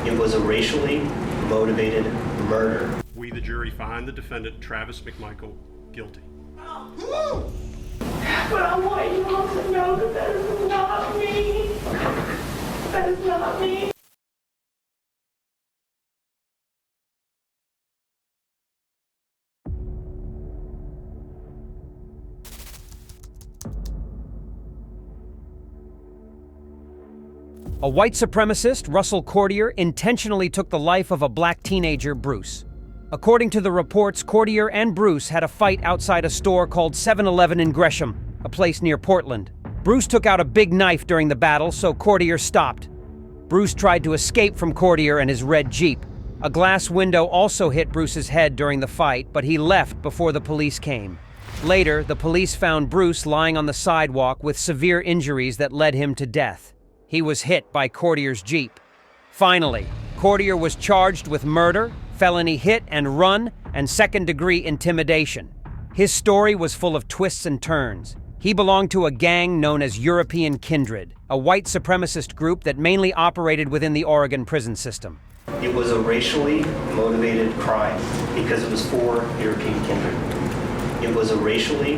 It was a racially motivated murder. We, the jury, find the defendant, Travis McMichael, guilty. But I want you all to know that that is not me. That is not me. A white supremacist, Russell Cordier, intentionally took the life of a black teenager, Bruce. According to the reports, Cordier and Bruce had a fight outside a store called 7-Eleven in Gresham, a place near Portland. Bruce took out a big knife during the battle, so Cordier stopped. Bruce tried to escape from Cordier and his red Jeep. A glass window also hit Bruce's head during the fight, but he left before the police came. Later, the police found Bruce lying on the sidewalk with severe injuries that led him to death. He was hit by Cordier's Jeep. Finally, Cordier was charged with murder, felony hit and run, and second-degree intimidation. His story was full of twists and turns. He belonged to a gang known as European Kindred, a white supremacist group that mainly operated within the Oregon prison system. It was a racially motivated crime because it was for European Kindred. It was a racially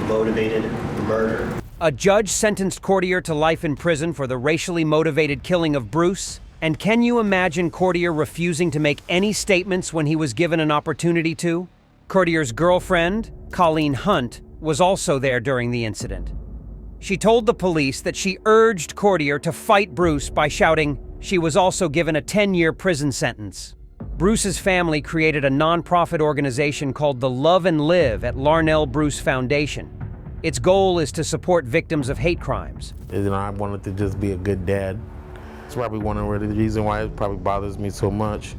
motivated murder. A judge sentenced Cordier to life in prison for the racially motivated killing of Bruce. And can you imagine Cordier refusing to make any statements when he was given an opportunity to? Cordier's girlfriend, Colleen Hunt, was also there during the incident. She told the police that she urged Cordier to fight Bruce by shouting she was also given a 10-year prison sentence. Bruce's family created a nonprofit organization called the Love and Live at Larnell Bruce Foundation. Its goal is to support victims of hate crimes. I wanted to just be a good dad. It's probably one of the reasons why it probably bothers me so much.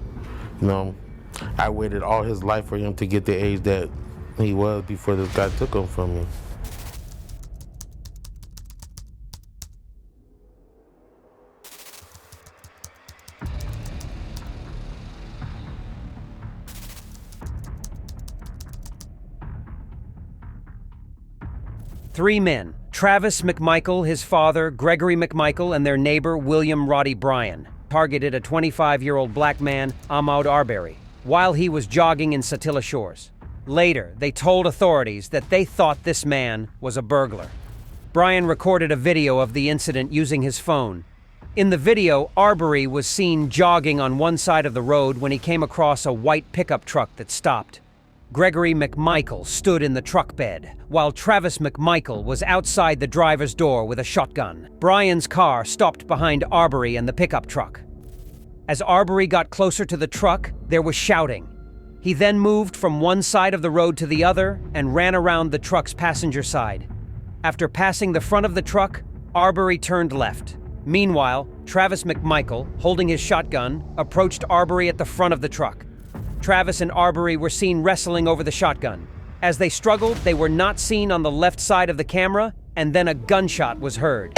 I waited all his life for him to get the age that he was before this guy took him from me. Three men, Travis McMichael, his father, Gregory McMichael, and their neighbor, William Roddy Bryan, targeted a 25-year-old black man, Ahmaud Arbery, while he was jogging in Satilla Shores. Later, they told authorities that they thought this man was a burglar. Bryan recorded a video of the incident using his phone. In the video, Arbery was seen jogging on one side of the road when he came across a white pickup truck that stopped. Gregory McMichael stood in the truck bed, while Travis McMichael was outside the driver's door with a shotgun. Bryan's car stopped behind Arbery and the pickup truck. As Arbery got closer to the truck, there was shouting. He then moved from one side of the road to the other and ran around the truck's passenger side. After passing the front of the truck, Arbery turned left. Meanwhile, Travis McMichael, holding his shotgun, approached Arbery at the front of the truck. Travis and Arbery were seen wrestling over the shotgun. As they struggled, they were not seen on the left side of the camera, and then a gunshot was heard.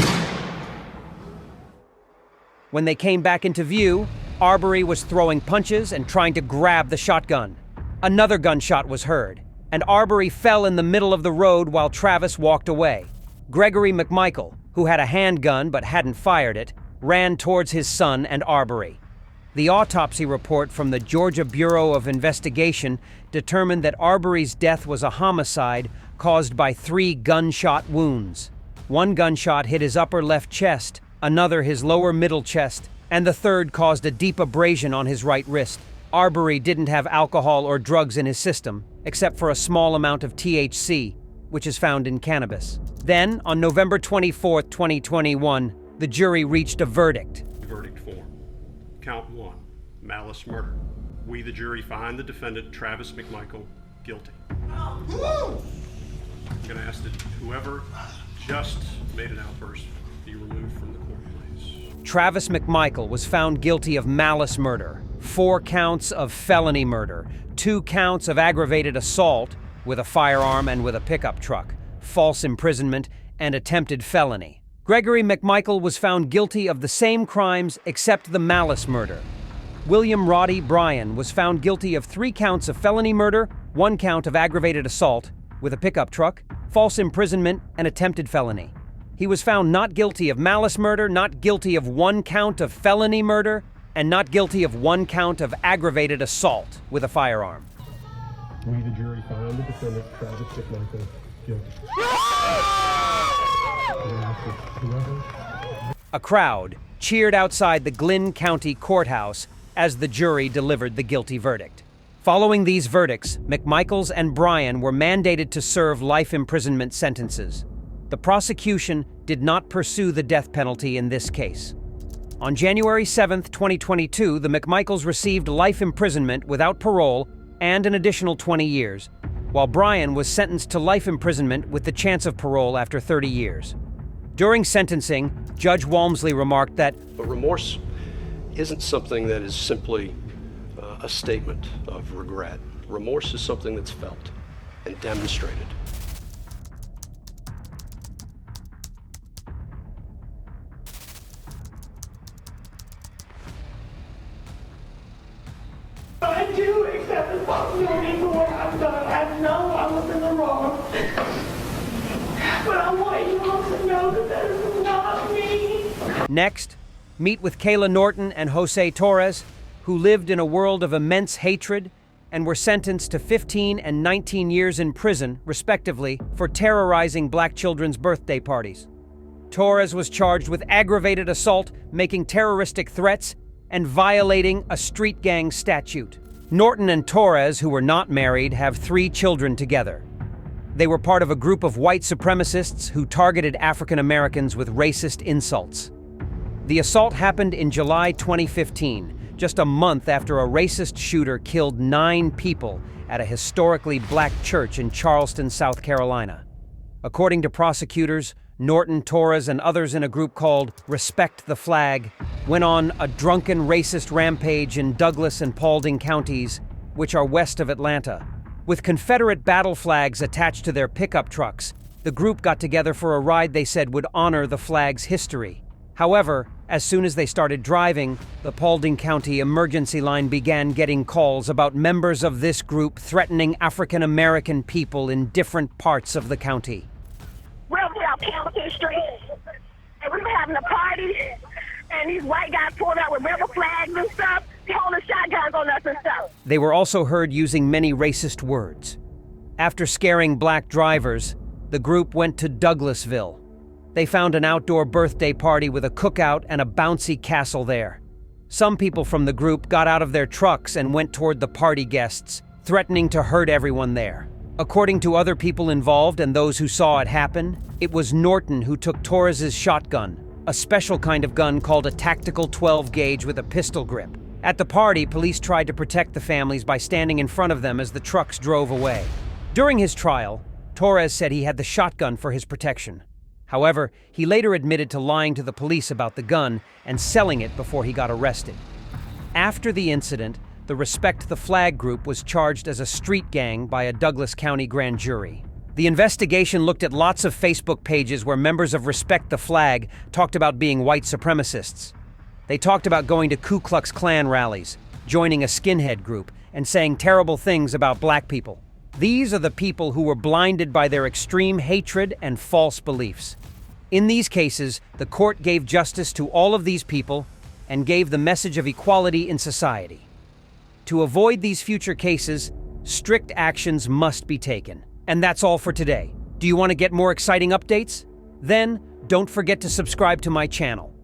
When they came back into view, Arbery was throwing punches and trying to grab the shotgun. Another gunshot was heard, and Arbery fell in the middle of the road while Travis walked away. Gregory McMichael, who had a handgun but hadn't fired it, ran towards his son and Arbery. The autopsy report from the Georgia Bureau of Investigation determined that Arbery's death was a homicide caused by 3 gunshot wounds. One gunshot hit his upper left chest, another his lower middle chest, and the third caused a deep abrasion on his right wrist. Arbery didn't have alcohol or drugs in his system, except for a small amount of THC, which is found in cannabis. Then, on November 24, 2021, the jury reached a verdict. Verdict form. Count 1, malice murder. We, the jury, find the defendant, Travis McMichael, guilty. I'm going to ask that whoever just made an outburst be removed from the court, please. Travis McMichael was found guilty of malice murder, 4 counts of felony murder, 2 counts of aggravated assault with a firearm and with a pickup truck, false imprisonment, and attempted felony. Gregory McMichael was found guilty of the same crimes except the malice murder. William Roddy Bryan was found guilty of 3 counts of felony murder, 1 count of aggravated assault with a pickup truck, false imprisonment, and attempted felony. He was found not guilty of malice murder, not guilty of 1 count of felony murder, and not guilty of one count of aggravated assault with a firearm. We, the jury, find the defendant, Travis McMichael, guilty. A crowd cheered outside the Glynn County Courthouse as the jury delivered the guilty verdict. Following these verdicts, McMichaels and Bryan were mandated to serve life imprisonment sentences. The prosecution did not pursue the death penalty in this case. On January 7, 2022, the McMichaels received life imprisonment without parole and an additional 20 years, while Bryan was sentenced to life imprisonment with the chance of parole after 30 years. During sentencing, Judge Walmsley remarked that But remorse isn't something that is simply a statement of regret. Remorse is something that's felt and demonstrated. I do accept responsibility for what I've done. I know I was in the wrong. But I want you all to know that that is not me. next, meet with Kayla Norton and Jose Torres, who lived in a world of immense hatred and were sentenced to 15 and 19 years in prison, respectively, for terrorizing black children's birthday parties. Torres was charged with aggravated assault, making terroristic threats, and violating a street gang statute. Norton and Torres, who were not married, have 3 children together. They were part of a group of white supremacists who targeted African Americans with racist insults. The assault happened in July 2015, just a month after a racist shooter killed 9 people at a historically black church in Charleston, South Carolina. According to prosecutors, Norton, Torres, and others in a group called Respect the Flag went on a drunken racist rampage in Douglas and Paulding counties, which are west of Atlanta. With Confederate battle flags attached to their pickup trucks, the group got together for a ride they said would honor the flag's history. However, as soon as they started driving, the Paulding County emergency line began getting calls about members of this group threatening African American people in different parts of the county. We're out Hamilton Street, and we were having a party, and these white guys pulled out with rebel flags and stuff, holding shotguns on us and stuff. They were also heard using many racist words. After scaring black drivers, the group went to Douglasville. They found an outdoor birthday party with a cookout and a bouncy castle there. Some people from the group got out of their trucks and went toward the party guests, threatening to hurt everyone there. According to other people involved and those who saw it happen, it was Norton who took Torres's shotgun, a special kind of gun called a tactical 12-gauge with a pistol grip. At the party, police tried to protect the families by standing in front of them as the trucks drove away. During his trial, Torres said he had the shotgun for his protection. However, he later admitted to lying to the police about the gun and selling it before he got arrested. After the incident, the Respect the Flag group was charged as a street gang by a Douglas County grand jury. The investigation looked at lots of Facebook pages where members of Respect the Flag talked about being white supremacists. They talked about going to Ku Klux Klan rallies, joining a skinhead group, and saying terrible things about black people. These are the people who were blinded by their extreme hatred and false beliefs. In these cases, the court gave justice to all of these people and gave the message of equality in society. To avoid these future cases, strict actions must be taken. And that's all for today. Do you want to get more exciting updates? Then, don't forget to subscribe to my channel.